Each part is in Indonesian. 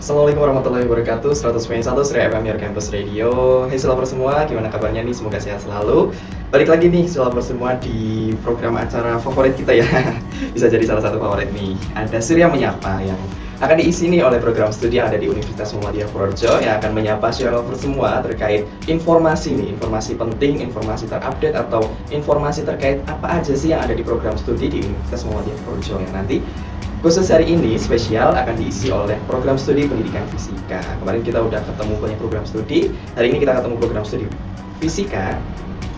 Assalamualaikum warahmatullahi wabarakatuh. 100.1 Surya FM Your Campus Radio. Hey Sulaper semua, gimana kabarnya nih? Semoga sehat selalu. Balik lagi nih Sulaper semua di program acara favorit kita ya. Bisa jadi salah satu favorit nih. Ada Surya Menyapa yang akan diisi nih oleh program studi yang ada di Universitas Muhammadiyah Purworejo yang akan menyapa Sulaper semua terkait informasi nih, informasi penting, informasi terupdate atau informasi terkait apa aja sih yang ada di program studi di Universitas Muhammadiyah Purworejo yang nanti khusus hari ini spesial akan diisi oleh program studi pendidikan fisika. Kemarin kita udah ketemu banyak program studi, hari ini kita ketemu program studi fisika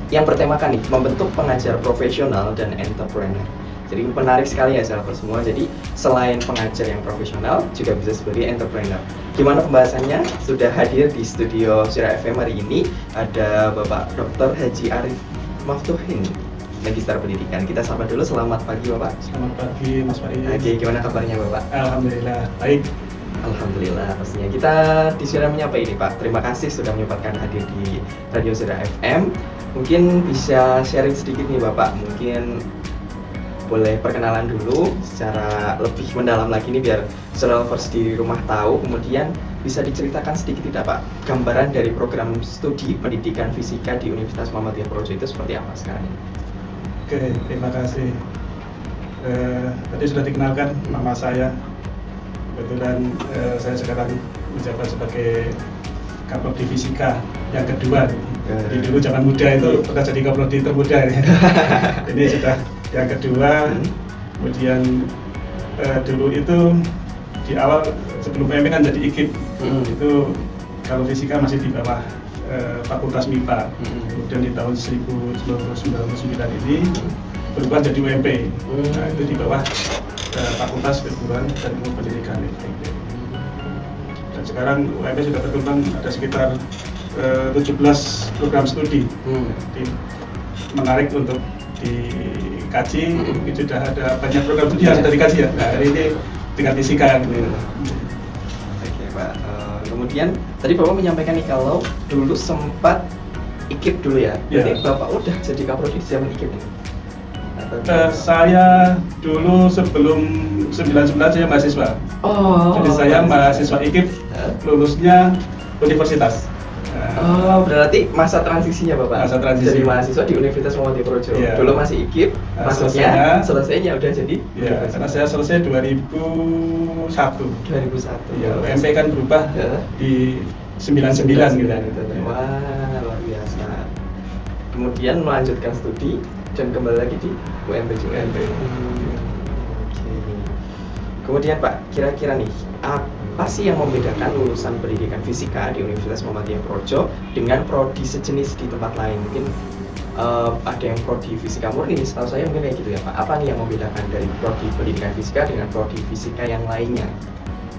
yang bertemakan nih, membentuk pengajar profesional dan entrepreneur. Jadi menarik sekali ya sahabat semua. Jadi selain pengajar yang profesional, juga bisa sebagai entrepreneur. Gimana pembahasannya? Sudah hadir di studio Surya FM hari ini ada Bapak Dr. Haji Arif Maftuhin, Magister Pendidikan. Kita sapa dulu, selamat pagi Bapak. Selamat pagi Mas Faiz. Oke, gimana kabarnya Bapak? Alhamdulillah, baik. Alhamdulillah, pastinya kita di Surya Menyapa ini Pak. Terima kasih sudah menyempatkan hadir di Radio Surya FM. Mungkin bisa sharing sedikit nih Bapak. Mungkin boleh perkenalan dulu secara lebih mendalam lagi nih biar Suryalovers di rumah tahu. Kemudian bisa diceritakan sedikit tidak Pak, gambaran dari program studi pendidikan fisika di Universitas Muhammadiyah Purworejo itu seperti apa sekarang ini? Oke, terima kasih. Tadi sudah dikenalkan nama saya. Kebetulan saya sekarang menjabat sebagai Kaprodi Fisika yang kedua. Jadi dulu zaman muda itu pernah jadi Kaprodi termuda. Ini sudah yang kedua. Kemudian dulu itu di awal sebelum PMP kan jadi IKIP. Itu kalau fisika masih di bawah Fakultas MIPA. Kemudian di tahun 1999 ini berubah jadi UMP. Nah, itu di bawah Fakultas Keguruan dan Ilmu Pendidikan. Dan sekarang UMP sudah berkembang ada sekitar 17 program studi. Jadi menarik untuk dikaji. Itu sudah ada banyak program studi yang sudah dikaji ya. Nah, hari ini tingkat fisika gitu. Oke Pak, kemudian tadi Bapak menyampaikan nih kalau dulu sempat IKIP dulu ya. Jadi Bapak udah jadi Kaprodi zaman IKIP nih? Saya dulu sebelum 99 saya mahasiswa. Jadi saya mahasiswa IKIP, lulusnya universitas. Oh, berarti masa transisinya Bapak? Masa transisi. Jadi mahasiswa di Universitas Muhammadiyah Purworejo. Dulu masih IKIP, masuknya, selesainya udah jadi universitas. Karena saya selesai 2001. 2001. Ya, UMP kan berubah di 99 gitu. Wah, luar biasa. Kemudian melanjutkan studi dan kembali lagi di UMP juga. Kemudian Pak, kira-kira nih apa sih yang membedakan lulusan pendidikan fisika di Universitas Muhammadiyah Purworejo dengan prodi sejenis di tempat lain? Mungkin ada yang prodi fisika murni, setahu saya mungkin kayak gitu ya Pak. Apa nih yang membedakan dari prodi pendidikan fisika dengan prodi fisika yang lainnya?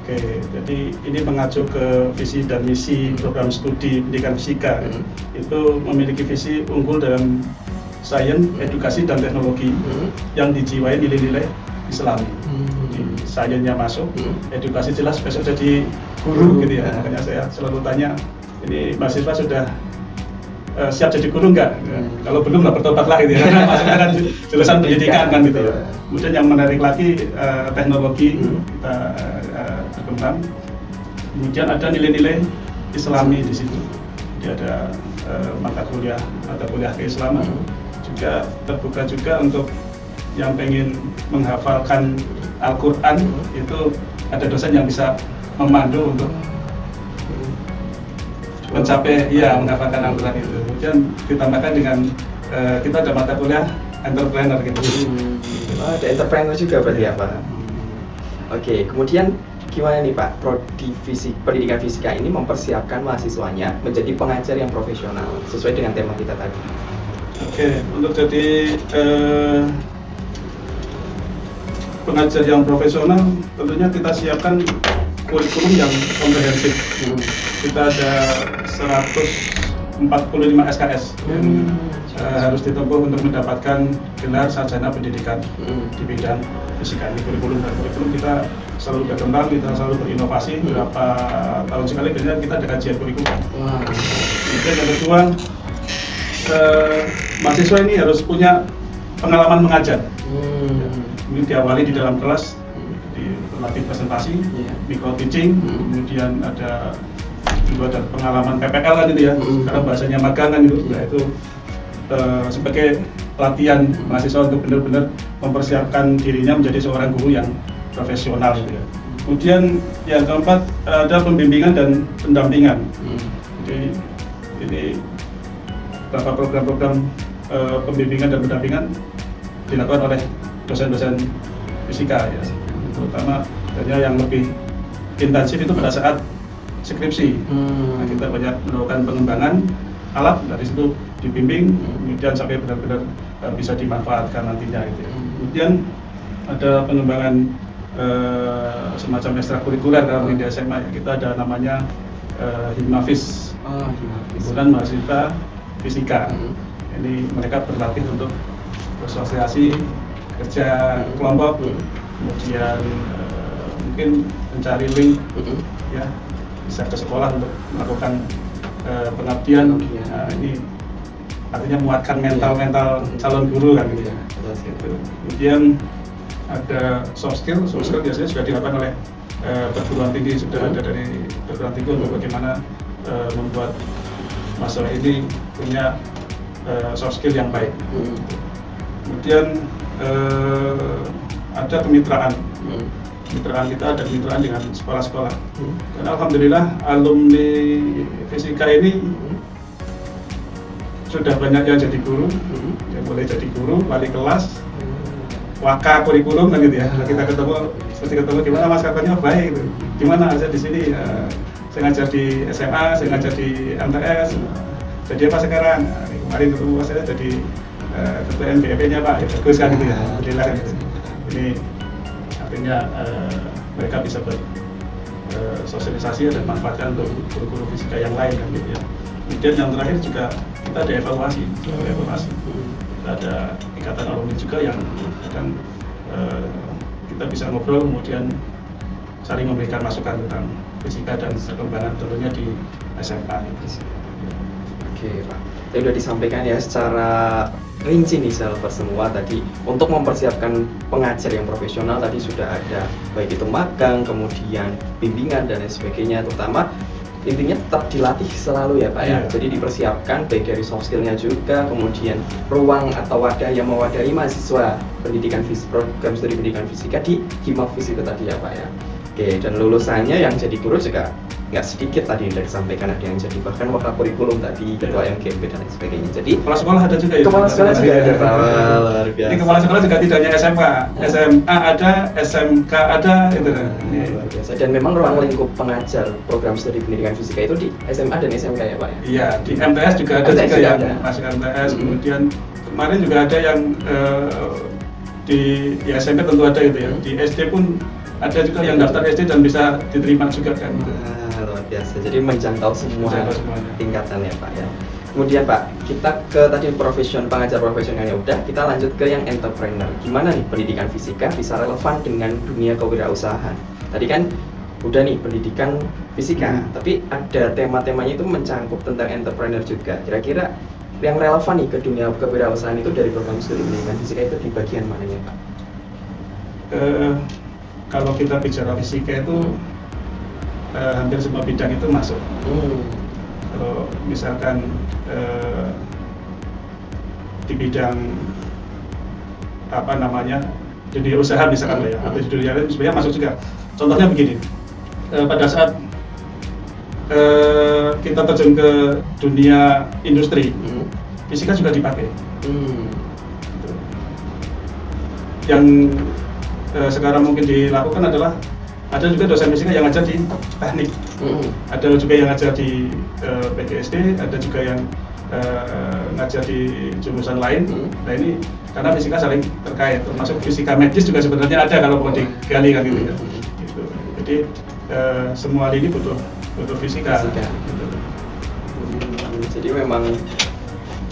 Oke, jadi ini mengacu ke visi dan misi program studi pendidikan fisika. Itu memiliki visi unggul dalam sains, edukasi, dan teknologi yang dijiwai nilai-nilai Islami. Sainsnya masuk, edukasi jelas besok jadi guru gitu ya. Makanya saya selalu tanya, ini mahasiswa sudah siap jadi guru enggak? Kalau belum lah bertobat lah gitu ya. Karena masuknya kan jurusan pendidikan kan gitu ya. Kemudian yang menarik lagi teknologi kita berkembang. Kemudian ada nilai-nilai Islami di situ. Jadi ada mata kuliah keislaman. Juga terbuka juga untuk yang pengen menghafalkan Al-Quran, itu ada dosen yang bisa memandu untuk mencapai menghafalkan Al-Quran itu. Kemudian ditambahkan dengan kita ada mata kuliah entrepreneur gitu. Ada entrepreneur juga berarti ya Pak? Oke, kemudian gimana nih Pak, prodi pendidikan fisika ini mempersiapkan mahasiswanya menjadi pengajar yang profesional sesuai dengan tema kita tadi? Oke, untuk jadi pengajar yang profesional tentunya kita siapkan kurikulum yang komprehensif. Kita ada 145 SKS yang harus ditempuh untuk mendapatkan gelar sarjana pendidikan di bidang fisika. Ini kurikulum dan kurikulum kita selalu berkembang, kita selalu berinovasi. Beberapa tahun sekali biasanya kita ada kajian kurikulum. Kemudian yang kedua, mahasiswa ini harus punya pengalaman mengajar. Ini diawali di dalam kelas, di melatih presentasi, micro teaching, kemudian ada juga ada pengalaman PPL kan itu ya, sekarang bahasanya magang kan itu, nah itu sebagai latihan mahasiswa untuk benar-benar mempersiapkan dirinya menjadi seorang guru yang profesional gitu ya. Kemudian yang keempat ada pembimbingan dan pendampingan. Jadi ini beberapa program-program pembimbingan dan pendampingan dilakukan oleh dosen-dosen fisika ya, terutama yang lebih intensif itu pada saat skripsi. Nah, kita banyak melakukan pengembangan alat, dari situ dibimbing, kemudian sampai benar-benar bisa dimanfaatkan nantinya gitu ya. Kemudian ada pengembangan semacam ekstrakurikuler kalau di SMA ya. Kita ada namanya Himnavis, himpunan mahasiswa fisika. Ini mereka berlatih untuk bersosialisasi, kerja kelompok, kemudian mungkin mencari link ya, bisa ke sekolah untuk melakukan pengabdian. Nah, ini artinya menguatkan mental calon guru kan gitu ya. Kemudian ada soft skill biasanya sudah dilakukan oleh perguruan tinggi, sudah ada dari perguruan tinggi untuk bagaimana membuat mahasiswa ini punya soft skill yang baik. Kemudian ada kemitraan. Kemitraan kita ada kemitraan dengan sekolah-sekolah. Dan alhamdulillah alumni fisika ini sudah banyak yang jadi guru, yang boleh jadi guru, wali kelas, waka kurikulum kan gitu ya. Kita ketemu gimana mas katanya baik gitu. Gimana aja di sini saya ngajar di SMA, saya ngajar di MTS. Jadi apa sekarang? Kemarin ketemu saya jadi ketua MBP-nya Pak, ya bagus kan gitu ya. Alhamdulillah gitu. Ini artinya mereka bisa bersosialisasi dan manfaatkan untuk guru-guru fisika yang lain kan gitu ya. Kemudian yang terakhir juga kita ada evaluasi. Kita ada ikatan alumni juga yang kadang kita bisa ngobrol, kemudian saling memberikan masukan tentang fisika dan perkembangan tentunya di SMA. Oke Pak, tadi sudah disampaikan ya secara rinci nih Silver semua tadi untuk mempersiapkan pengajar yang profesional tadi sudah ada baik itu magang, kemudian bimbingan dan lain sebagainya, terutama intinya tetap dilatih selalu ya Pak ya. Jadi dipersiapkan baik dari soft skillnya juga, kemudian ruang atau wadah yang mewadahi mahasiswa pendidikan program studi pendidikan fisika di Himnavis itu tadi ya Pak ya. Oke, dan lulusannya yang jadi guru juga nggak sedikit tadi yang disampaikan, ada yang jadi bahkan wakil kurikulum tadi, ketua MGMP dan lain sebagainya. Jadi kepala sekolah ada juga ya. Kepala sekolah juga ada Pak. Luar biasa. Ini kepala sekolah juga tidak hanya SMK, SMA ada, SMK ada gitu kan. Luar biasa. Dan memang ruang lingkup pengajar program studi pendidikan fisika itu di SMA dan SMK ya Pak ya. Iya, di MTS juga ada juga yang masuk MTS. Kemudian kemarin juga ada yang di SMP tentu ada gitu ya. Di SD pun ada juga yang daftar SD dan bisa diterima juga kan. Luar biasa. Jadi menjangkau semua tingkatan ya Pak ya. Kemudian Pak, kita ke tadi pengajar profesionalnya udah, kita lanjut ke yang entrepreneur. Gimana nih pendidikan fisika bisa relevan dengan dunia kewirausahaan? Tadi kan udah nih pendidikan fisika, tapi ada tema-temanya itu mencangkup tentang entrepreneur juga. Kira-kira yang relevan nih ke dunia kewirausahaan itu dari program studi pendidikan fisika itu di bagian mananya Pak? Kalau kita bicara fisika itu hampir semua bidang itu masuk. Kalau misalkan di bidang apa namanya dunia usaha misalkan ya, atau di dunia lain sebenarnya masuk juga. Contohnya begini, pada saat kita terjun ke dunia industri, fisika juga dipakai. Yang sekarang mungkin dilakukan adalah ada juga dosen fisika yang ngajar di teknik, ada juga yang ngajar di PGSD, ada juga yang ngajar di jurusan lain. Nah ini karena fisika saling terkait, termasuk fisika medis juga sebenarnya ada kalau mau digali kan gitu ya. Gitu. Jadi semua ini butuh fisika. Gitu. Jadi memang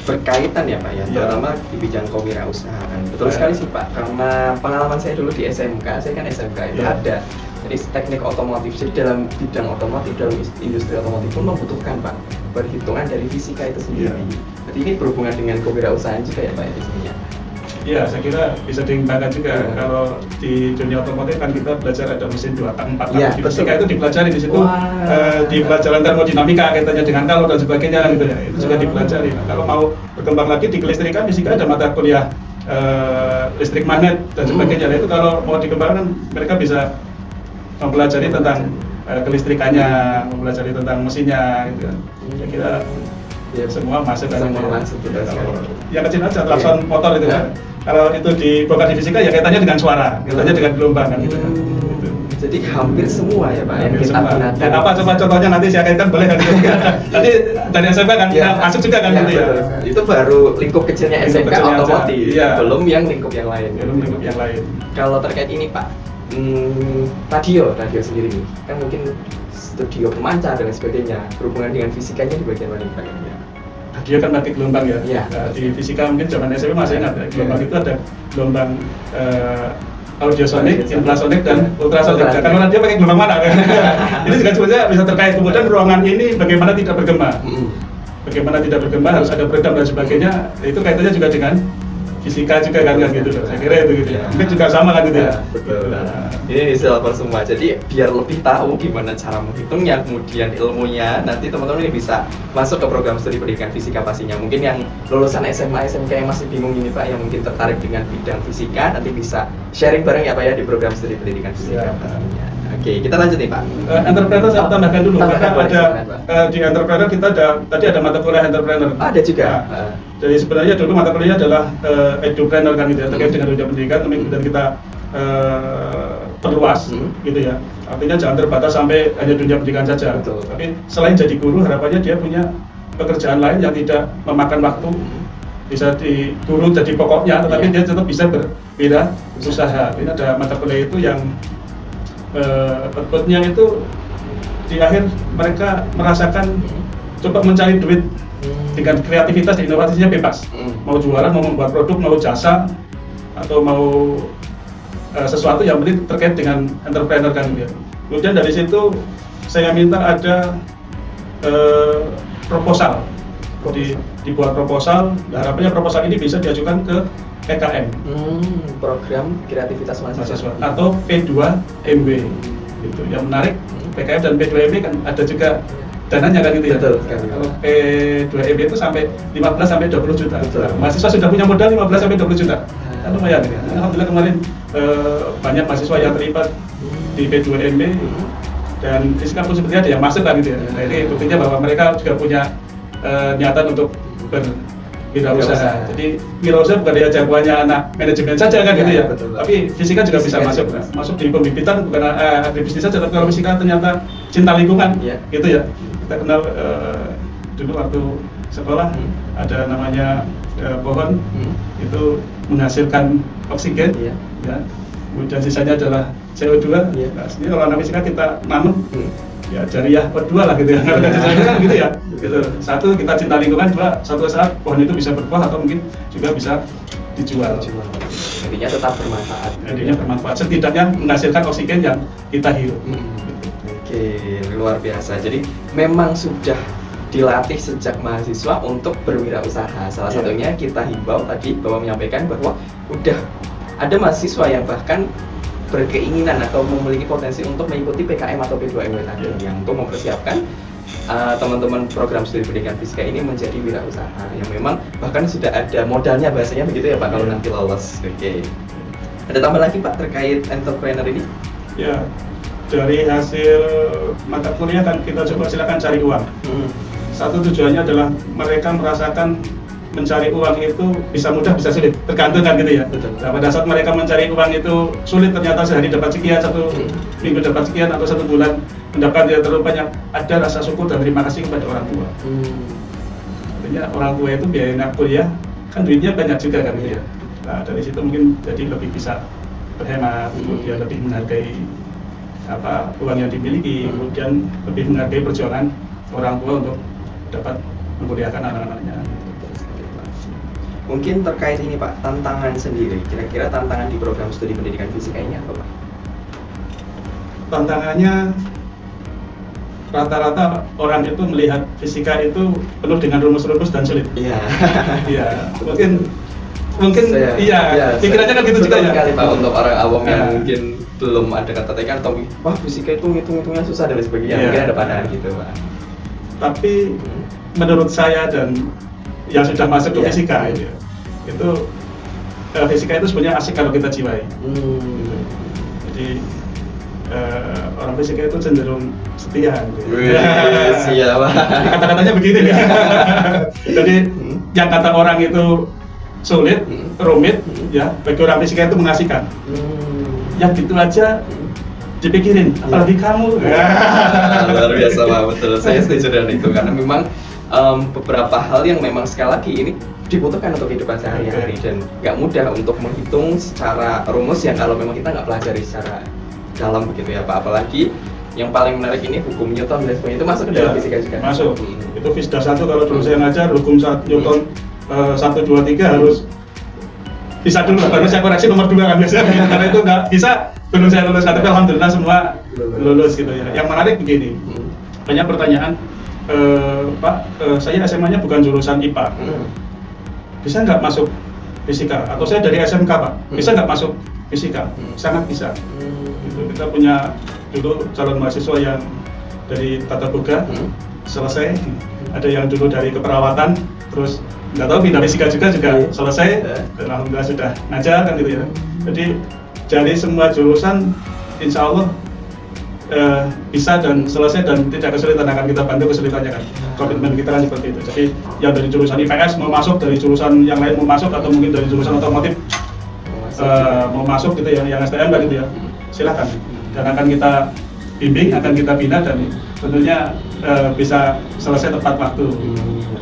berkaitan ya Pak ya, terutama di bidang kewirausahaan. Betul sekali sih Pak, karena pengalaman saya dulu di SMK, saya kan SMK itu ada jadi teknik otomotif, jadi dalam bidang otomotif, dalam industri otomotif pun membutuhkan Pak perhitungan dari fisika itu sendiri. Jadi ini berhubungan dengan kewirausahaan juga ya Pak ya di sini ya. Ya, saya kira bisa dikembangkan juga. Ya. Kalau di dunia otomotif kan kita belajar ada mesin 2 tak 4 tak. Ya, Di fisika betul. itu dipelajari di situ. Wah. Di pelajaran termodinamika kaitannya dengan kalau dan sebagainya gitu ya. Itu juga dipelajari. Nah, kalau mau berkembang lagi di kelistrikan fisika ada mata kuliah listrik magnet dan sebagainya. Nah, itu kalau mau dikembangkan mereka bisa mempelajari tentang kelistrikannya, mempelajari tentang mesinnya gitu kan. Saya kira Ya, semua masuk kan. semua masuk, Ya, betul sekali. yang kecil aja klakson motor itu kan. Kalau itu dibongkar di fisika ya kaitannya dengan suara, kaitannya dengan gelombang kan gitu. Gitu. Jadi hampir semua ya Pak yang Hampir kita semua. gunakan. Dan apa coba contohnya nanti saya kaitkan boleh kan? Tadi dari SMP kan masuk juga kan gitu ya. betul. Itu baru lingkup kecilnya Lingkup SMK kecilnya aja. otomotif, Iya. belum yang lingkup yang lain. Belum lingkup yang lain. Kalau terkait ini Pak, radio sendiri nih, kan mungkin studio pemancar dan sebagainya, berhubungan dengan fisikanya di bagian mana Pak? Dia kan pakai gelombang ya. Iya. Nah, di fisika mungkin zaman SMP masih ingat ya. Gelombang itu ada gelombang audiosonik, infrasonik dan ultrasonik. Nah, kalau dia pakai gelombang mana? Ini juga sebenarnya bisa terkait. Kemudian ruangan ini bagaimana tidak bergema? Bagaimana tidak bergema harus ada peredam dan sebagainya. Itu kaitannya juga dengan fisika juga kan gitu. Saya kira itu gitu ya. Mungkin juga sama kan gitu ya. Betul. Nah, Ini istilah semua. Jadi biar lebih tahu gimana cara menghitungnya, kemudian ilmunya, nanti teman-teman ini bisa masuk ke program studi pendidikan fisika pastinya. Mungkin yang lulusan SMA, SMK yang masih bingung ini Pak, yang mungkin tertarik dengan bidang fisika, nanti bisa sharing bareng ya Pak ya di program studi pendidikan fisika pastinya. Oke, kita lanjut nih Pak. Entrepreneur saya tambahkan dulu Tambahkan, karena boleh, ada silakan, Pak. di entrepreneur kita tadi ada mata kuliah entrepreneur. Ada juga. Nah, jadi sebenarnya dulu mata kuliahnya adalah edupreneur kan gitu ya, terkait dengan dunia pendidikan, kemudian kita perluas gitu ya. Artinya jangan terbatas sampai hanya dunia pendidikan saja. Betul. Tapi selain jadi guru, harapannya dia punya pekerjaan lain yang tidak memakan waktu. Bisa di guru jadi pokoknya, tetapi dia tetap bisa berwirausaha. Ini ada mata kuliah itu yang outputnya itu di akhir mereka merasakan coba mencari duit dengan kreativitas dan inovasinya bebas. Mau jualan, mau membuat produk, mau jasa, atau mau sesuatu yang penting terkait dengan entrepreneur kan gitu. Kemudian dari situ saya minta ada proposal. Dibuat proposal. Harapannya proposal ini bisa diajukan ke PKM, program kreativitas mahasiswa atau P2MW. Itu yang menarik, PKM dan P2MW kan ada juga dananya kan gitu ya. Betul. Kalau P2MW itu sampai 15 sampai 20 juta. Betul. Mahasiswa sudah punya modal 15 sampai 20 juta. Kan lumayan ya. Alhamdulillah kemarin banyak mahasiswa yang terlibat di P2MW dan fisika pun sepertinya ada yang masuk kan gitu ya. Nah, ini buktinya bahwa mereka juga punya niatan untuk berwirausaha. Jadi wirausaha bukan hanya jagoannya anak manajemen saja kan gitu ya. Betul. Tapi fisika juga bisa masuk. juga. Masuk di pembibitan bukan di bisnis saja, tapi kalau fisika ternyata cinta lingkungan gitu ya. Kita kenal dulu waktu sekolah ada namanya pohon itu menghasilkan oksigen ya. Kemudian sisanya adalah CO2. Nah, sebenarnya kalau anak fisika kita nanam ya jariah berdua lah gitu ya. Kalau sisanya kan gitu ya. Gitu. Satu kita cinta lingkungan, dua suatu saat pohon itu bisa berbuah atau mungkin juga bisa dijual. Intinya tetap bermanfaat. Intinya bermanfaat. Setidaknya menghasilkan oksigen yang kita hirup. Oke, luar biasa. Jadi memang sudah dilatih sejak mahasiswa untuk berwirausaha. Salah satunya kita himbau tadi bahwa menyampaikan bahwa udah ada mahasiswa yang bahkan berkeinginan atau memiliki potensi untuk mengikuti PKM atau P2MW tadi yang untuk mempersiapkan teman-teman program studi pendidikan fisika ini menjadi wirausaha yang memang bahkan sudah ada modalnya bahasanya begitu ya Pak kalau nanti lolos. Oke. Ada tambah lagi Pak terkait entrepreneur ini? Ya, dari hasil mata kuliah kan kita coba silakan cari uang. Satu tujuannya adalah mereka merasakan mencari uang itu bisa mudah bisa sulit, tergantung kan gitu ya. Nah, pada saat mereka mencari uang itu sulit, ternyata sehari dapat sekian, satu minggu dapat sekian, atau satu bulan mendapatkan tidak terlalu banyak, ada rasa syukur dan terima kasih kepada orang tua. Artinya orang tua itu biaya kuliah kan duitnya banyak juga kan gitu ya. Nah, dari situ mungkin jadi lebih bisa berhemat, kemudian lebih menghargai uang yang dimiliki, kemudian lebih menghargai perjuangan orang tua untuk dapat menguliakan anak-anaknya. Mungkin terkait ini Pak, tantangan sendiri, kira-kira tantangan di program studi pendidikan fisika ini apa Pak? Tantangannya rata-rata orang itu melihat fisika itu penuh dengan rumus-rumus dan sulit. Iya. Iya, mungkin mungkin pikirannya kan gitu juga ya. Sekali Pak, untuk orang awam yang Ya. mungkin belum ada kata-kata atau wah fisika itu ngitung-ngitungnya susah dan sebagainya, Ya. mungkin ada pandangan gitu Pak. Tapi menurut saya dan yang sudah masuk ke Ya. fisika itu fisika itu sebenarnya asik kalau kita jiwai. Gitu. Jadi orang fisika itu cenderung setia. Gitu. Siap Pak. Kata-katanya begini. Jadi yang kata orang itu sulit, rumit, ya bagi orang fisika itu mengasihkan. Yang gitu aja dipikirin, apalagi kamu. Luar biasa Pak, betul. Saya setuju dengan itu karena memang beberapa hal yang memang sekali lagi ini dibutuhkan untuk kehidupan sehari-hari dan nggak mudah untuk menghitung secara rumus yang kalau memang kita nggak pelajari secara dalam begitu ya Pak. Apalagi yang paling menarik ini hukum Newton dan sebagainya itu masuk ke dalam fisika juga. Masuk. Itu FISDA 1 kalau dulu saya ngajar hukum Newton 1, 2, 3 harus bisa dulu, karena saya koreksi nomor 2 kan biasanya karena itu nggak bisa belum saya lulus, tapi alhamdulillah semua lulus gitu ya. Yang menarik begini, banyak pertanyaan, Pak, saya SMA-nya bukan jurusan IPA, bisa nggak masuk fisika? Atau saya dari SMK Pak, bisa nggak masuk fisika? Sangat bisa. Gitu. Kita punya dulu calon mahasiswa yang dari tata boga selesai, ada yang dulu dari keperawatan, terus nggak tahu pindah fisika juga selesai, dan alhamdulillah sudah ngajar kan gitu ya. Jadi dari semua jurusan insya Allah bisa dan selesai dan tidak kesulitan, akan kita bantu kesulitannya kan. Komitmen kita kan seperti itu. Jadi yang dari jurusan IPS mau masuk, dari jurusan yang lain mau masuk, atau mungkin dari jurusan otomotif mau masuk gitu ya, yang STM kan gitu ya, silakan. Dan akan kita bimbing, akan kita bina dan tentunya bisa selesai tepat waktu.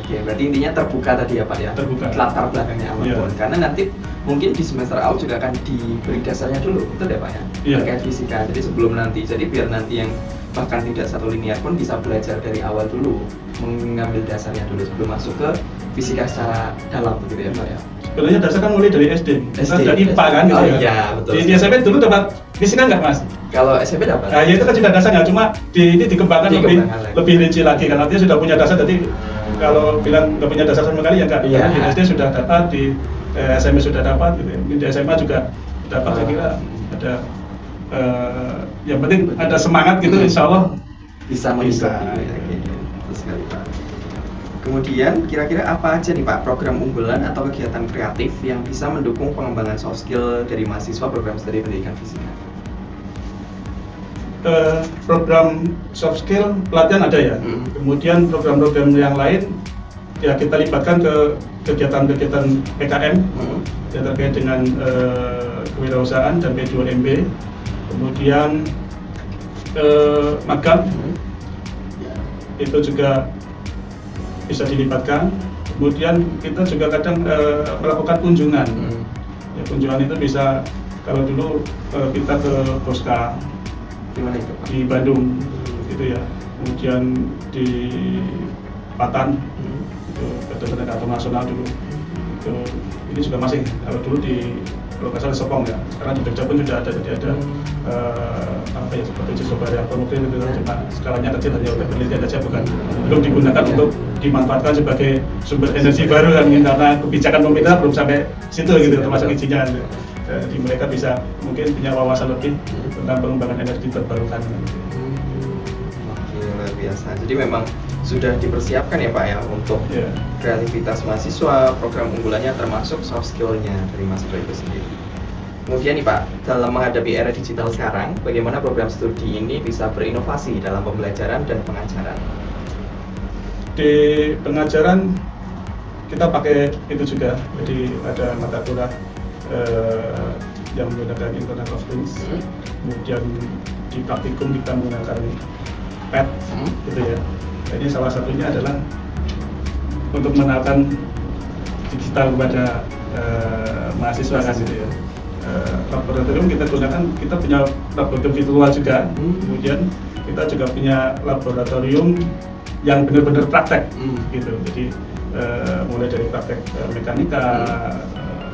Oke, berarti intinya terbuka tadi ya Pak ya. Terbuka. Latar belakangnya apapun. Iya. Karena nanti mungkin di semester awal juga akan diberi dasarnya dulu, betul ya Pak ya? Iya. Terkait fisika. Jadi sebelum nanti, jadi biar nanti yang bahkan tidak satu linear pun bisa belajar dari awal dulu, mengambil dasarnya dulu sebelum masuk ke fisika secara dalam begitu ya Pak ya? Sebenarnya dasar kan mulai dari SD. Kita sudah IPA kan gitu Oh ya. iya, betul. Di SMP dulu dapat fisika nggak Mas? Kalau SMP dapat? Nah, ya itu kan sudah dasarnya, cuma ini dikembangkan Dikembangkan lagi. lebih rinci lagi kan. Artinya sudah punya dasar, jadi kalau bilang nggak punya dasar sama sekali ya enggak. Iya. Di SD sudah dapat, di SMP sudah dapat, gitu ya. Mungkin di SMA juga dapat. Saya kira ada yang penting ada semangat gitu, insya Allah Bisa mengikuti. Oke, betul sekali Pak. Kemudian kira-kira apa aja nih Pak program unggulan atau kegiatan kreatif yang bisa mendukung pengembangan soft skill dari mahasiswa program studi pendidikan fisika? Program soft skill pelatihan ada ya. Kemudian program-program yang lain ya kita libatkan ke kegiatan-kegiatan PKM yang terkait dengan kewirausahaan dan P2MB. Kemudian magang itu juga bisa dilibatkan. Kemudian kita juga kadang melakukan kunjungan. Ya, kunjungan itu bisa, kalau dulu kita ke Boska Gimana itu Pak? di Bandung gitu ya, kemudian di Patan itu Badan Atau Nasional dulu itu, ini juga masih, kalau dulu di lokasi Sepong ya, sekarang di Jogja pun sudah ada, jadi ada apa ya, seperti uji coba reaktor nuklir itu, cuma skalanya kecil hanya untuk penelitian saja, bukan belum digunakan untuk dimanfaatkan sebagai sumber energi baru kan, karena kebijakan pemerintah belum sampai situ gitu, termasuk izinnya kan. Jadi mereka bisa mungkin punya wawasan lebih tentang pengembangan energi terbarukan. Oke, luar biasa. Jadi memang sudah dipersiapkan ya Pak ya untuk kreativitas mahasiswa, program unggulannya termasuk soft skill-nya dari mahasiswa itu sendiri. Kemudian nih Pak, dalam menghadapi era digital sekarang, bagaimana program studi ini bisa berinovasi dalam pembelajaran dan pengajaran? Di pengajaran kita pakai itu juga, jadi ada mata kuliah yang menggunakan Internet of Things. Kemudian di praktikum kita menggunakan PET gitu ya. Ini salah satunya adalah untuk mengenalkan digital kepada mahasiswa kan gitu ya. Laboratorium kita gunakan, kita punya laboratorium virtual juga. Kemudian kita juga punya laboratorium yang benar-benar praktek gitu. Jadi mulai dari praktek mekanika,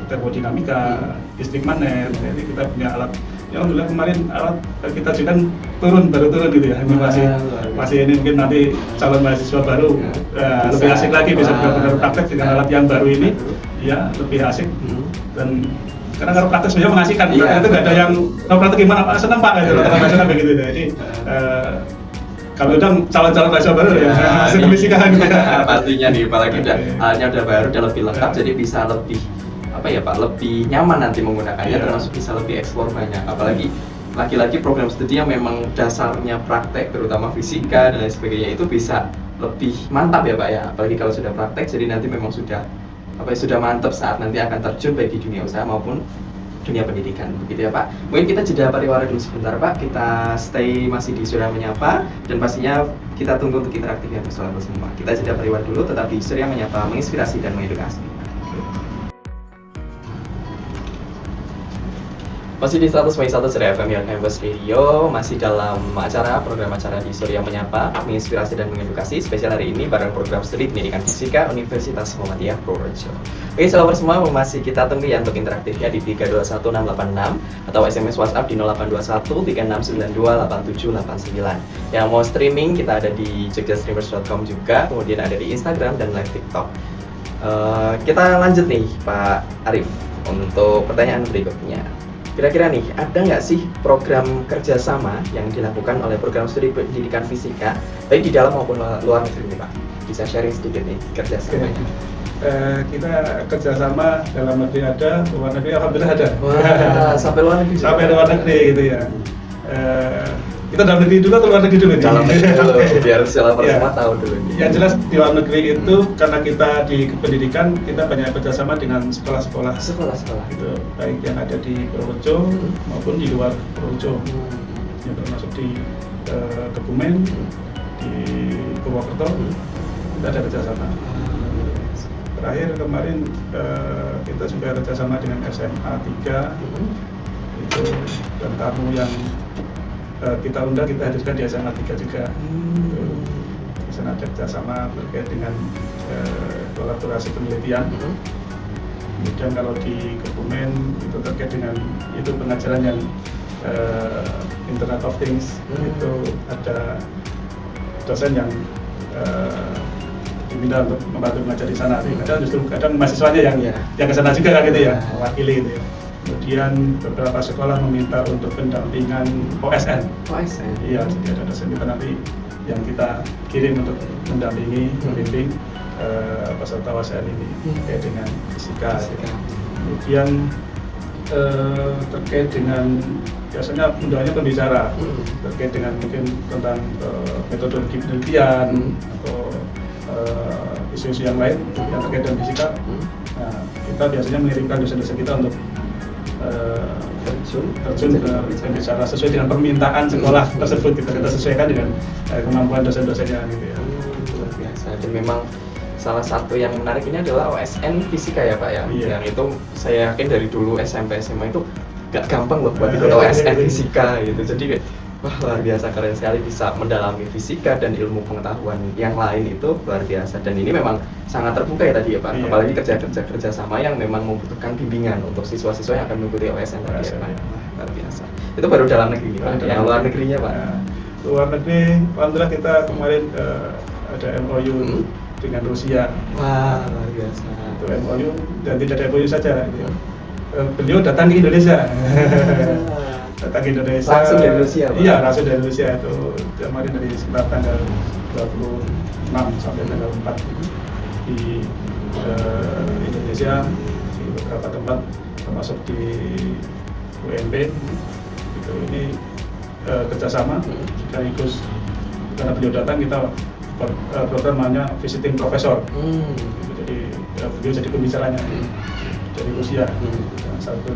termodinamika, listrik magnet. Jadi kita punya alat. Ya alhamdulillah kemarin alat kita juga baru turun gitu ya. Ini masih ini mungkin nanti calon mahasiswa baru lebih asik lagi bisa benar-benar praktek dengan alat yang baru ini. ya lebih asik dan karena kalau praktek sebenarnya mengasihkan, itu nggak ada yang kalau praktek gimana Pak, senang Pak gitu, rata-rata begitu. Jadi kalau udah calon-calon mahasiswa baru ya asik fisika pastinya nih, apalagi halnya udah baru dan lebih lengkap, jadi bisa lebih lebih nyaman nanti menggunakannya, termasuk bisa lebih eksplor banyak, apalagi lagi-lagi program studi yang memang dasarnya praktek, terutama fisika dan lain sebagainya, itu bisa lebih mantap ya Pak ya, apalagi kalau sudah praktek, jadi nanti memang sudah mantap saat nanti akan terjun baik di dunia usaha maupun dunia pendidikan, begitu ya Pak. Mungkin kita jeda pariwara dulu sebentar Pak, kita stay masih di Surya Menyapa, dan pastinya kita tunggu untuk interaktifnya untuk selalu semua. Kita jeda pariwara dulu, tetap di Surya Menyapa, menginspirasi dan mengedukasi. Masih di 100.1 Surya FM Your Campus Radio, masih dalam program acara di Surya Menyapa, menginspirasi dan mengedukasi. Spesial hari ini bareng program studi pendidikan fisika Universitas Muhammadiyah Purworejo. Oke, selamat semua, masih kita tunggu ya untuk interaktifnya di 321686 atau SMS WhatsApp di 0821 3692 8789. Yang mau streaming kita ada di jogjastreamers.com juga, kemudian ada di Instagram dan live TikTok. Kita lanjut nih Pak Arif untuk pertanyaan berikutnya. Kira-kira nih, ada nggak sih program kerjasama yang dilakukan oleh program studi pendidikan fisika, baik di dalam maupun luar negeri nih Pak? Bisa sharing sedikit nih kerjasamanya. Kita kerjasama dalam negeri ada, luar negeri alhamdulillah ada. Wah, sampai luar negeri. Sampai luar negeri gitu ya. Kita dalam negeri dulu atau luar negeri dulu? Dalam negeri dulu, biar semua tahu dulu. Yang jelas di luar negeri itu karena kita di pendidikan kita banyak kerjasama dengan sekolah-sekolah itu, baik yang ada di Purworejo maupun di luar Purworejo, yang termasuk di Kebumen, di Purwokerto, kita ada kerjasama. Terakhir kemarin kita juga kerjasama dengan SMA 3 itu, dan tamu yang kita undang, kita hadirkan di SMA 3 juga. Di sana ada kerjasama terkait dengan kolaborasi penelitian. Kemudian kalau di Kebumen itu terkait dengan itu pengajaran yang Internet of Things, itu ada dosen yang diminta untuk membantu mengajar di sana. Kadang mahasiswanya yang ke sana juga kan gitu ya, mewakili gitu ya. Kemudian beberapa sekolah meminta untuk pendampingan OSN. Iya, jadi ada dosen kita nanti yang kita kirim untuk mendampingi, membimbing peserta OSN ini terkait dengan fisika. Kemudian terkait dengan biasanya undangannya pembicara terkait dengan mungkin tentang metodologi penelitian atau isu-isu yang lain yang terkait dengan fisika. Nah, kita biasanya mengirimkan dosen-dosen kita untuk terjun ke bicara sesuai dengan permintaan sekolah tersebut, kita sesuaikan dengan kemampuan dosen-dosennya gitu ya. Luar biasa. Dan memang salah satu yang menarik ini adalah OSN fisika ya Pak ya. Yang itu saya yakin dari dulu SMP SMA itu gak gampang loh buat ikut OSN fisika gitu. Jadi wah, luar biasa, keren sekali bisa mendalami fisika dan ilmu pengetahuan yang lain, itu luar biasa. Dan ini memang sangat terbuka ya tadi ya Pak, apalagi kerja sama yang memang membutuhkan bimbingan untuk siswa-siswa yang akan mengikuti OSN tadi ya Pak. Luar biasa. Itu baru dalam negeri Pak. Yang luar negerinya Pak? Luar negeri, alhamdulillah kita kemarin ada MOU dengan Rusia. Wah, luar biasa. Itu MOU, dan tidak ada MOU saja. Beliau datang ke Indonesia. Datang ke Indonesia. Langsung dari Rusia Pak? Iya, langsung dari Rusia. Itu kemarin dari sekitar tanggal 26 sampai tanggal 4 di Indonesia, di beberapa tempat termasuk di UNB. Gitu. Ini kerjasama sekaligus karena beliau datang, kita program namanya visiting professor. Jadi beliau jadi pembicaranya dari Rusia. Yang satu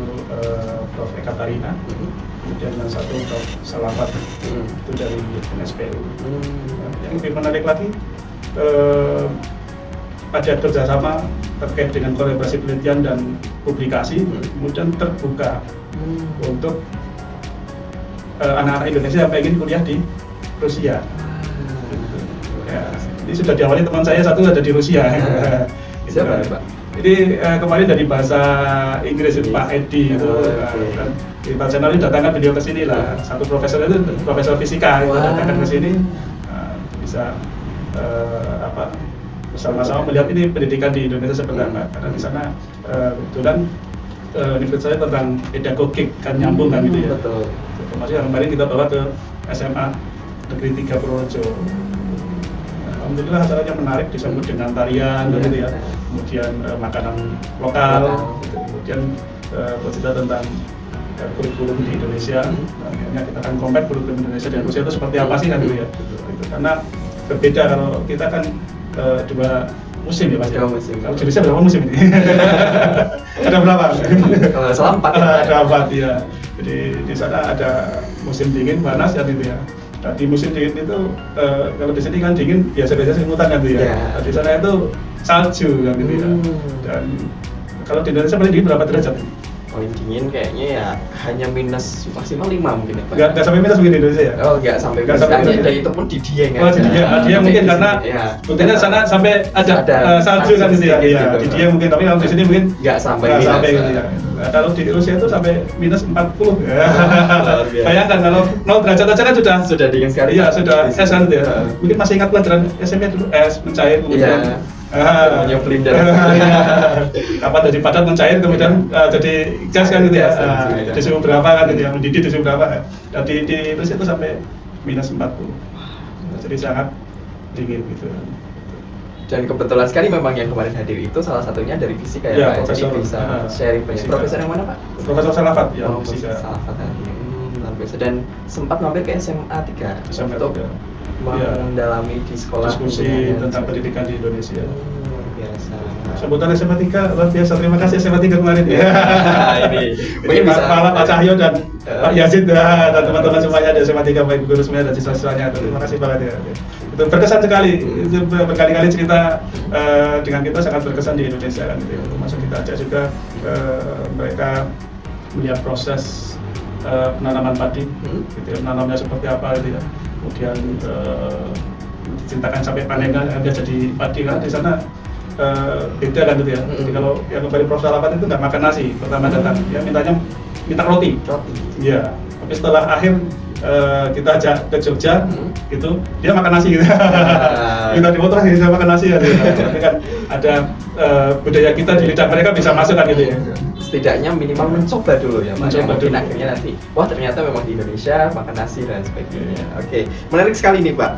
Prof. Ekaterina, kemudian yang satu Prof. Salavat, itu dari NSPU. Yang lebih menarik lagi, ada kerjasama terkait dengan kolaborasi penelitian dan publikasi, kemudian terbuka untuk anak-anak Indonesia yang ingin kuliah di Rusia. Ya, ini sudah diawali teman saya satu ada di Rusia. Siapa Pak? Jadi kemarin dari bahasa Inggris itu Pak Edi itu, dan di Pak Channel ini datangkan beliau ke sini lah. Satu profesor itu profesor fisika itu datangkan ke sini, bisa bersama-sama melihat ini pendidikan di Indonesia seperti apa. Karena di sana kebetulan universitas saya tentang pedagogik kan nyambung kan gitu ya. Betul. Termasuk yang kemarin kita bawa ke SMA Negeri 3 Purworejo. Alhamdulillah acaranya menarik, disambut dengan tarian gitu ya. Kemudian makanan lokal, gitu. Kemudian bercerita tentang kurikulum di Indonesia. Akhirnya kita akan compare kurikulum Indonesia dan Rusia itu seperti apa sih kan gitu ya. Gitu. Karena berbeda kalau kita kan 2 musim ya Mas. Kalau Indonesia berapa musim ini? Ada berapa? Kalau salah 4 ya. Ada 4 ya. Jadi di sana ada musim dingin, panas ya gitu ya. Nah, di musim dingin itu kalau di sini kan dingin biasa-biasa selimutan kan gitu ya. Nah, di sana itu salju kan gitu ya. Dan kalau di Indonesia paling dingin berapa derajat? Paling dingin kayaknya ya hanya minus maksimal 5 mungkin ya Pak. Nggak sampai minus mungkin di Indonesia ya? Oh nggak sampai minus, dan itu pun di Dieng aja. Oh di Dieng mungkin karena buktinya sana sampai ada salju kan gitu ya. Iya, di Dieng mungkin, tapi kalau di sini mungkin nggak sampai gitu ya. Nah, kalau di Rusia itu sampai minus 40. Bayangkan kalau 0 derajat aja kan sudah dingin sekali. Iya, sudah es kan gitu ya. Mungkin masih ingat pelajaran SMP dulu, es mencair kemudian nyemplin dan apa dari padat mencair kemudian jadi gas kan gitu ya. Di suhu berapa kan gitu ya, mendidih di suhu berapa. Dan di Rusia itu sampai minus 40. Jadi sangat dingin gitu. Dan kebetulan sekali memang yang kemarin hadir itu salah satunya dari fisika ya Pak. Jadi bisa sharing banyak. Profesor yang mana Pak? Profesor Salafat ya, fisika. Salafat luar biasa. Dan sempat mampir ke SMA 3 untuk mendalami di sekolah diskusi tentang pendidikan di Indonesia. Luar biasa. Sebutan SMA 3 luar biasa. Terima kasih SMA 3 kemarin ya. Ini mungkin bisa Pak Cahyo dan Pak Yazid dan teman-teman semuanya di SMA 3, Pak Ibu guru semuanya dan siswa-siswanya. Terima kasih banget ya. Itu berkesan sekali. Itu berkali-kali cerita dengan kita sangat berkesan di Indonesia kan gitu. Termasuk kita ajak juga mereka melihat proses penanaman padi, gitu ya, menanamnya seperti apa gitu ya. Kemudian diceritakan sampai panennya dia jadi padi kan di sana beda kan gitu ya. Jadi kalau yang kembali Prof. Salafat itu nggak makan nasi pertama datang, dia minta roti. Iya. Tapi setelah akhir kita ajak ke Jogja, gitu, dia makan nasi gitu. Kita di motor dia makan nasi ya. Tapi kan ada budaya kita di lidah mereka bisa masuk kan gitu ya. Setidaknya minimal mencoba dulu ya Pak. Mungkin akhirnya nanti, wah ternyata memang di Indonesia makan nasi dan sebagainya. Oke, menarik sekali nih Pak,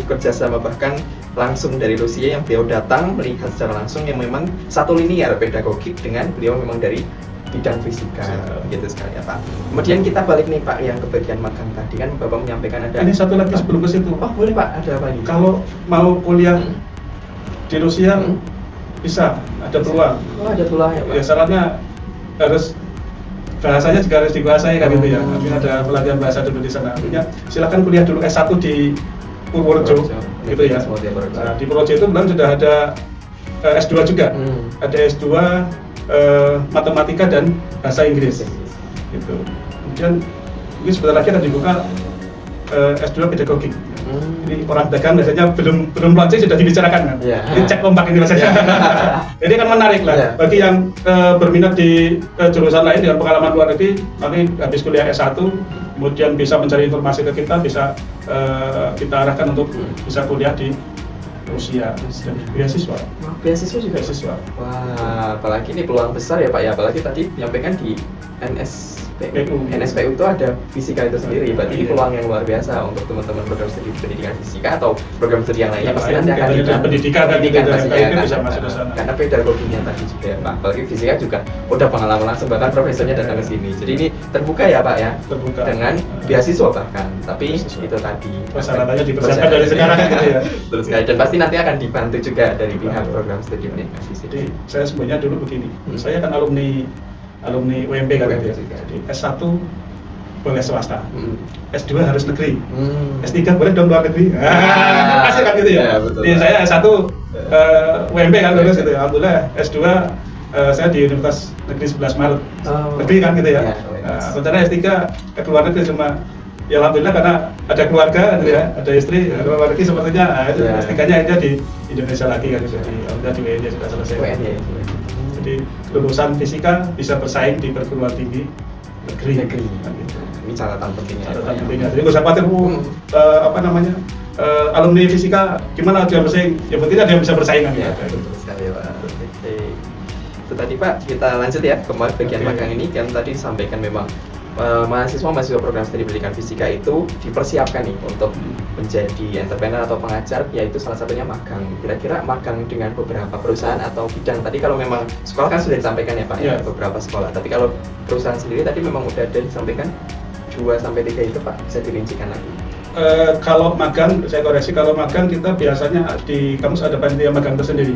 kerjasama bahkan langsung dari Rusia yang beliau datang melihat secara langsung yang memang satu linear pedagogik dengan beliau memang dari bidang fisika, gitu sekali ya Pak. Kemudian kita balik nih Pak yang ke bagian magang tadi kan Bapak menyampaikan ada. Ini satu lagi sebelum ke situ. Oh boleh Pak, ada apa ini? Kalau mau kuliah di Rusia bisa, ada peluang. Oh ada peluang ya Pak. Ya syaratnya harus bahasanya juga harus dikuasai kan gitu ya. Nanti ada pelatihan bahasa dulu di sana. Artinya silakan kuliah dulu S1 di Purworejo gitu ya. Nah, di Purworejo itu belum sudah ada S2 juga. Ada S2 matematika dan bahasa Inggris gitu. Kemudian mungkin sebentar lagi akan dibuka S2 pedagogik. Ini orang dagang biasanya belum launching sudah dibicarakan kan. Ini cek kompak ini biasanya. Jadi kan menarik lah bagi yang berminat di jurusan lain dengan pengalaman luar negeri, nanti habis kuliah S1 kemudian bisa mencari informasi ke kita, bisa kita arahkan untuk bisa kuliah di Rusia dan beasiswa. Beasiswa juga. Beasiswa. Wah, apalagi ini peluang besar ya Pak ya. Apalagi tadi menyampaikan di NSPU itu ada fisika itu sendiri. Berarti ini peluang yang luar biasa untuk teman-teman program studi pendidikan fisika atau program studi yang lainnya. Pasti nanti akan pendidikan pastinya bisa masuk ke sana. Karena pedagoginya tadi juga ya Pak. Apalagi fisika juga udah pengalaman langsung, bahkan profesornya datang ke sini. Jadi ini terbuka ya Pak ya. Terbuka. Dengan beasiswa bahkan. Tapi itu tadi persyaratannya dipersiapkan dari sekarang gitu ya. Terus dan pasti nanti akan dibantu juga dari pihak program studi pendidikan fisika. Jadi saya sebenarnya dulu begini. Saya kan alumni UMP kan gitu ya. Jadi S1 boleh swasta, S2 harus negeri, S3 boleh dong luar negeri. Kasih kan gitu ya. Jadi saya S1 UMP kan lulus gitu ya. Alhamdulillah S2 saya di Universitas Negeri 11 Maret. Negeri kan gitu ya. Rencana S3 ke luar negeri cuma ya alhamdulillah karena ada keluarga gitu ya, ada istri, luar negeri sepertinya S3-nya aja di Indonesia lagi kan gitu. Alhamdulillah di WNJ sudah selesai. Jadi lulusan fisika bisa bersaing di perguruan tinggi negeri. Ini catatan pentingnya. Catatan pentingnya. Jadi nggak usah khawatir alumni fisika gimana dia bersaing? Ya penting ada yang bisa bersaing kan. Ya, betul sekali Pak. Oke. Itu tadi Pak, kita lanjut ya ke bagian magang ini. Kan tadi disampaikan memang mahasiswa program studi pendidikan fisika itu dipersiapkan nih untuk menjadi entrepreneur atau pengajar, yaitu salah satunya magang. Kira-kira magang dengan beberapa perusahaan atau bidang. Tadi kalau memang sekolah kan sudah disampaikan ya Pak, ya beberapa sekolah. Tapi kalau perusahaan sendiri tadi memang udah ada disampaikan 2-3 itu Pak, bisa dirincikan lagi. Kalau magang, saya koreksi, kalau magang kita biasanya di kampus ada panitia magang tersendiri.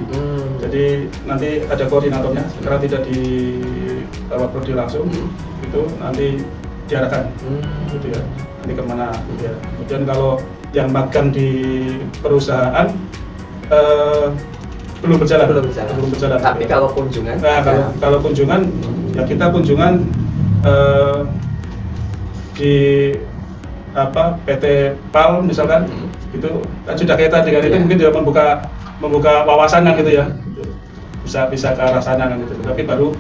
Jadi nanti ada koordinatornya, sekarang tidak di prodi langsung, itu nanti diarahkan, gitu ya. Nanti kemana? Gitu ya. Kemudian kalau yang magang di perusahaan belum berjalan. Tapi kalau kunjungan? Nah, kalau kunjungan, ya kita kunjungan di PT PAL misalkan, itu kan sudah kaitan dengan itu, mungkin dia membuka wawasan kan gitu ya, bisa ke arah sana kan gitu. Tapi baru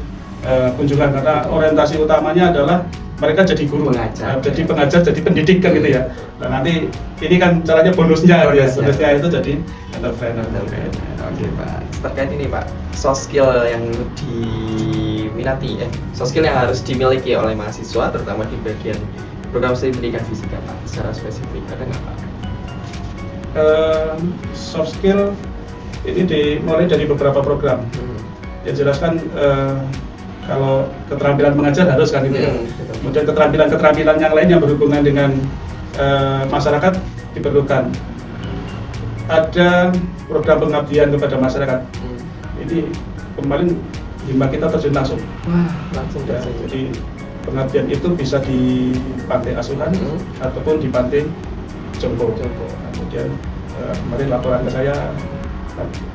kunjungan, karena orientasi utamanya adalah mereka jadi guru, jadi pengajar, jadi pendidik kan gitu ya. Nah nanti ini kan caranya bonusnya itu jadi entrepreneur. Oke Pak, terkait ini Pak, soft skill yang diminati, soft skill yang harus dimiliki oleh mahasiswa, terutama di bagian program studi pendidikan fisika Pak, secara spesifik ada nggak Pak? Soft skill ini dimulai dari beberapa program. Yang jelas kan kalau keterampilan mengajar harus kan itu ya. Kemudian keterampilan yang lain yang berhubungan dengan masyarakat diperlukan. Ada program pengabdian kepada masyarakat. Ini kemarin hima kita terjun langsung. Wah, langsung ya. Jadi pengabdian itu bisa di pantai asuhan ataupun di pantai jompo. Kemudian kemarin laporan ke saya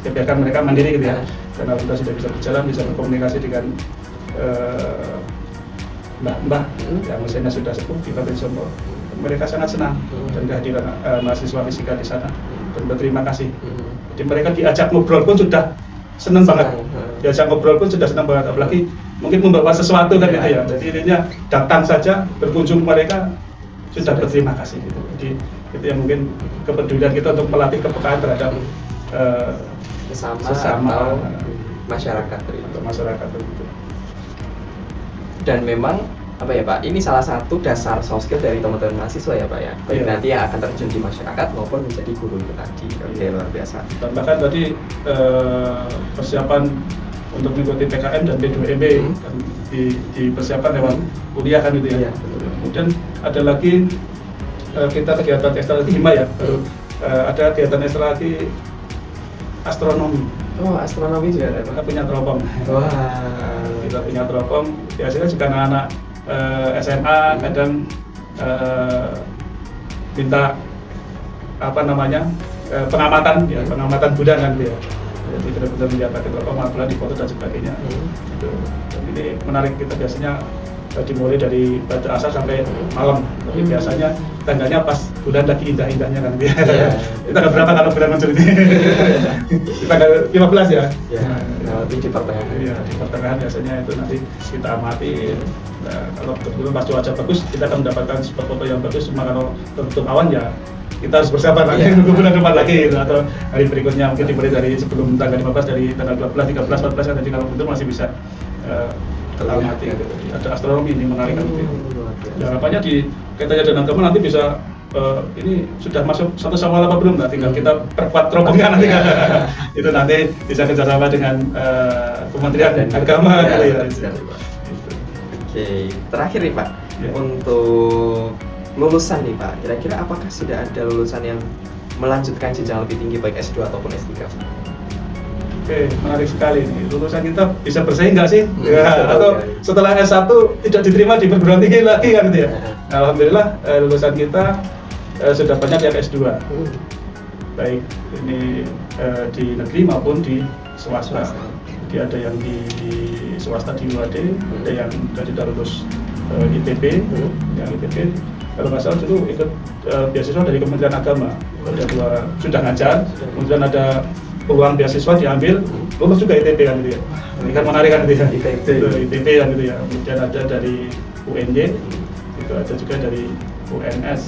biarkan mereka mandiri gitu ya, karena kita sudah bisa berjalan, bisa berkomunikasi dengan mbah yang usianya sudah sepuh di pantai jompo. Mereka sangat senang dan kehadiran mahasiswa fisika di sana dan berterima kasih. Jadi mereka diajak ngobrol pun sudah senang banget. Diajak ngobrol pun sudah senang banget, apalagi mungkin membawa sesuatu kan gitu ya. Jadi intinya datang saja, berkunjung mereka sudah berterima kasih gitu. Jadi itu yang mungkin kepedulian kita untuk melatih kepekaan terhadap sesama masyarakat itu. Dan memang apa ya Pak, ini salah satu dasar soft skill dari teman-teman mahasiswa ya Pak ya, baik nanti yang akan terjun di masyarakat maupun menjadi guru itu tadi. Oke, luar biasa. Dan bahkan tadi persiapan untuk mengikuti PKM dan P2MB kan dipersiapkan lewat kuliah kan gitu ya. Kemudian ada lagi kita kegiatan ekstra lagi hima ya, ada kegiatan ekstra lagi astronomi. Oh, astronomi juga ada. Kita punya teropong. Wah, kita punya teropong. Biasanya juga anak-anak SMA kadang minta pengamatan ya, pengamatan Buddha kan gitu ya. Jadi benar-benar melihat pakai teropong, malah di foto dan sebagainya. Gitu. Dan ini menarik, kita biasanya dimulai dari pada asar sampai malam. Tapi biasanya tanggalnya pas bulan lagi indah-indahnya kan. Kita tanggal berapa kalau bulan muncul ini? Tanggal 15 ya. Nah, di pertengahan. Iya, di pertengahan biasanya itu nanti kita amati. Nah, kalau kebetulan pas cuaca bagus, kita akan mendapatkan spot foto yang bagus. Cuma kalau tertutup awan ya kita harus bersabar lagi, nunggu bulan depan lagi gitu. Atau hari berikutnya mungkin dimulai dari sebelum tanggal 15, dari tanggal 12, 13, 14 kan. Jadi kalau betul masih bisa amati gitu. Ada astronomi ini menarik kan gitu. Ya, harapannya di kaitannya dengan agama nanti bisa ini sudah masuk 1 Syawal apa belum? Nah, tinggal kita perkuat teropongnya nanti kan. Itu nanti bisa kerjasama dengan Kementerian Agama gitu ya. Oke, terakhir nih Pak, untuk lulusan nih Pak, kira-kira apakah sudah ada lulusan yang melanjutkan jenjang lebih tinggi baik S2 ataupun S3? Oke, menarik sekali nih. Lulusan kita bisa bersaing nggak sih? Atau setelah S1 tidak diterima di perguruan tinggi lagi kan gitu ya? Alhamdulillah lulusan kita sudah banyak yang S2. Baik ini di negeri maupun di swasta. Jadi ada yang di swasta di UAD, ada yang sudah lulus ITB, yang ITB kalau nggak salah dulu ikut beasiswa dari Kementerian Agama. Ada 2 sudah ngajar, kemudian ada peluang beasiswa diambil, lulus juga ITB kan gitu ya. Ini kan menarik kan gitu ya. ITB kan gitu ya. Kemudian ada dari UNY, itu ada juga dari UNS.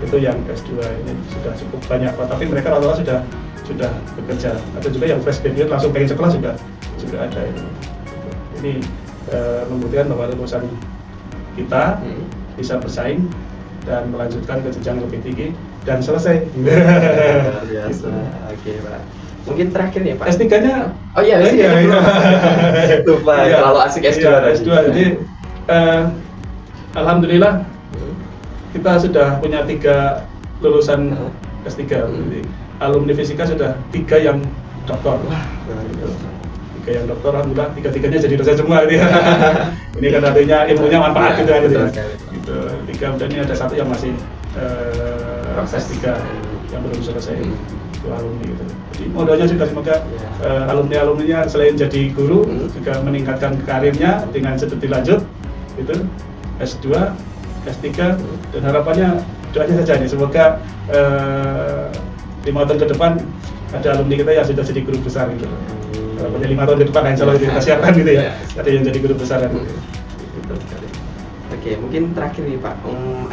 Itu yang S2 ini sudah cukup banyak, tapi mereka rata-rata sudah bekerja. Ada juga yang fresh graduate langsung pengen sekolah juga ada itu. Ini membuktikan bahwa lulusan kita bisa bersaing dan melanjutkan ke jenjang lebih tinggi dan selesai. Luar biasa. Oke, Pak. Mungkin terakhir nih, Pak. S3-nya Oh iya, iya. Lupa, Iya. terlalu asik S2 Iya, tadi. S2. Jadi alhamdulillah kita sudah punya 3 lulusan S3. Jadi alumni fisika sudah 3 yang doktor. Tiga yang doktor, alhamdulillah tiga-tiganya jadi dosen semua gitu ya. Ini kan artinya ilmunya manfaat gitu ya. Gitu. 3, dan ini ada 1 yang masih proses 3 yang belum selesai itu alumni gitu. Jadi modalnya juga semoga alumni-alumninya selain jadi guru juga meningkatkan karirnya dengan studi lanjut gitu, S2, S3, dan harapannya doanya saja nih semoga 5 tahun ke depan ada alumni kita yang sudah jadi guru besar gitu. Harapannya 5 tahun ke depan insya Allah kita siapkan gitu ya, ada yang jadi guru besar gitu. Oke, mungkin terakhir nih Pak,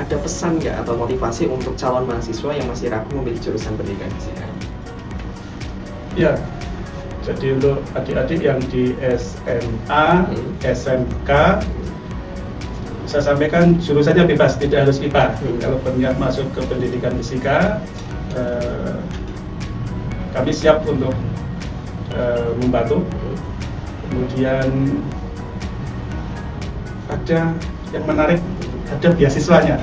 ada pesan nggak atau motivasi untuk calon mahasiswa yang masih ragu memilih jurusan pendidikan fisika? Ya, jadi untuk adik-adik yang di SMA, SMK, saya sampaikan jurusannya bebas, tidak harus IPA. Kalau berniat masuk ke pendidikan fisika, kami siap untuk membantu. Kemudian ada yang menarik, ada beasiswanya.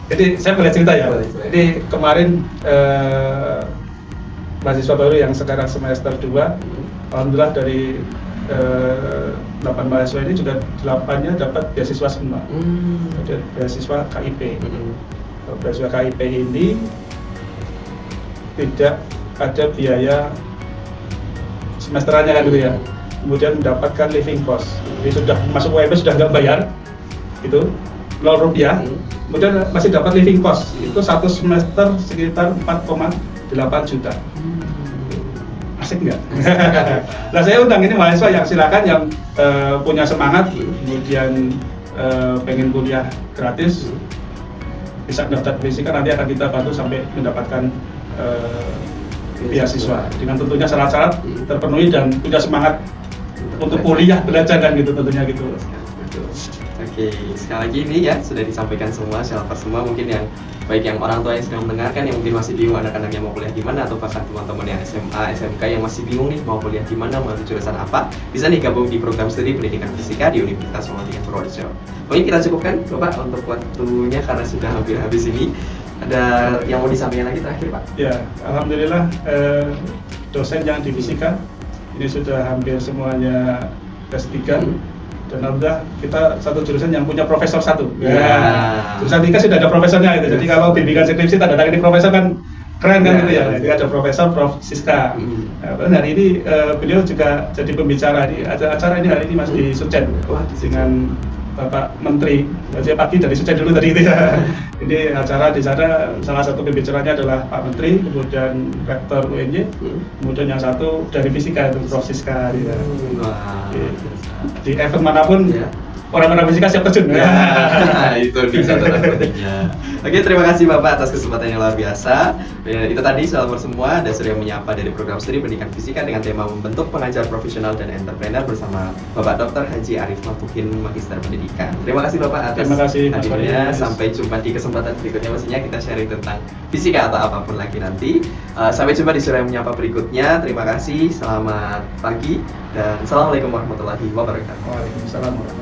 Jadi saya boleh cerita ya. Jadi kemarin mahasiswa baru yang sekarang semester 2, alhamdulillah dari 8 mahasiswa ini juga 8-nya dapat beasiswa semua. Ada beasiswa KIP. Beasiswa KIP ini tidak ada biaya semesterannya kan gitu ya. Kemudian mendapatkan living cost. Jadi sudah masuk UMP sudah nggak bayar, itu 0 rupiah. Kemudian masih dapat living cost. Itu 1 semester sekitar 4,8 juta. Asik nggak? Nah saya undang ini mahasiswa yang silakan yang punya semangat, kemudian pengen kuliah gratis, bisa daftar fisika, nanti akan kita bantu sampai mendapatkan beasiswa dengan tentunya syarat-syarat terpenuhi dan punya semangat untuk kuliah belajar kan gitu tentunya gitu. Oke, sekali lagi ini ya sudah disampaikan semua, siapa semua mungkin yang baik yang orang tua yang sedang mendengarkan yang mungkin masih bingung anak-anaknya mau kuliah di mana, atau bahkan teman-teman yang SMA, SMK yang masih bingung nih mau kuliah di mana, mau jurusan apa, bisa nih gabung di program studi pendidikan fisika di Universitas Muhammadiyah Purworejo. Mungkin kita cukupkan Bapak untuk waktunya karena sudah hampir habis ini. Ada yang mau disampaikan lagi terakhir Pak? Ya, alhamdulillah dosen yang di fisika ini sudah hampir semuanya S3. Dan alhamdulillah kita satu jurusan yang punya profesor 1. Jurusan 3 sudah ada profesornya gitu. Jadi kalau bimbingan skripsi tanda tangan di profesor kan keren kan gitu ya. Jadi ada Profesor Prof Siska. Hari ini beliau juga jadi pembicara di acara ini hari ini Mas di Sucen dengan Bapak Menteri. Saya pagi dari Sucen dulu tadi itu ya. Ini acara di sana salah satu pembicaranya adalah Pak Menteri, kemudian Rektor UNY, kemudian yang satu dari fisika itu Prof Siska. Gitu. Di event manapun orang-orang fisika siap terjun. Itu bisa pentingnya. Oke, terima kasih Bapak atas kesempatan yang luar biasa. Itu tadi salam semua, ada Surya menyapa dari program studi pendidikan fisika dengan tema membentuk pengajar profesional dan entrepreneur bersama Bapak Dr. Haji Arif Matuhin, Magister Pendidikan. Terima kasih Bapak atas hadirnya. Sampai jumpa di kesempatan berikutnya, maksudnya kita sharing tentang fisika atau apapun lagi nanti. Sampai jumpa di Surya menyapa berikutnya. Terima kasih, selamat pagi dan assalamualaikum warahmatullahi wabarakatuh. Waalaikumsalam warahmatullahi wabarakatuh.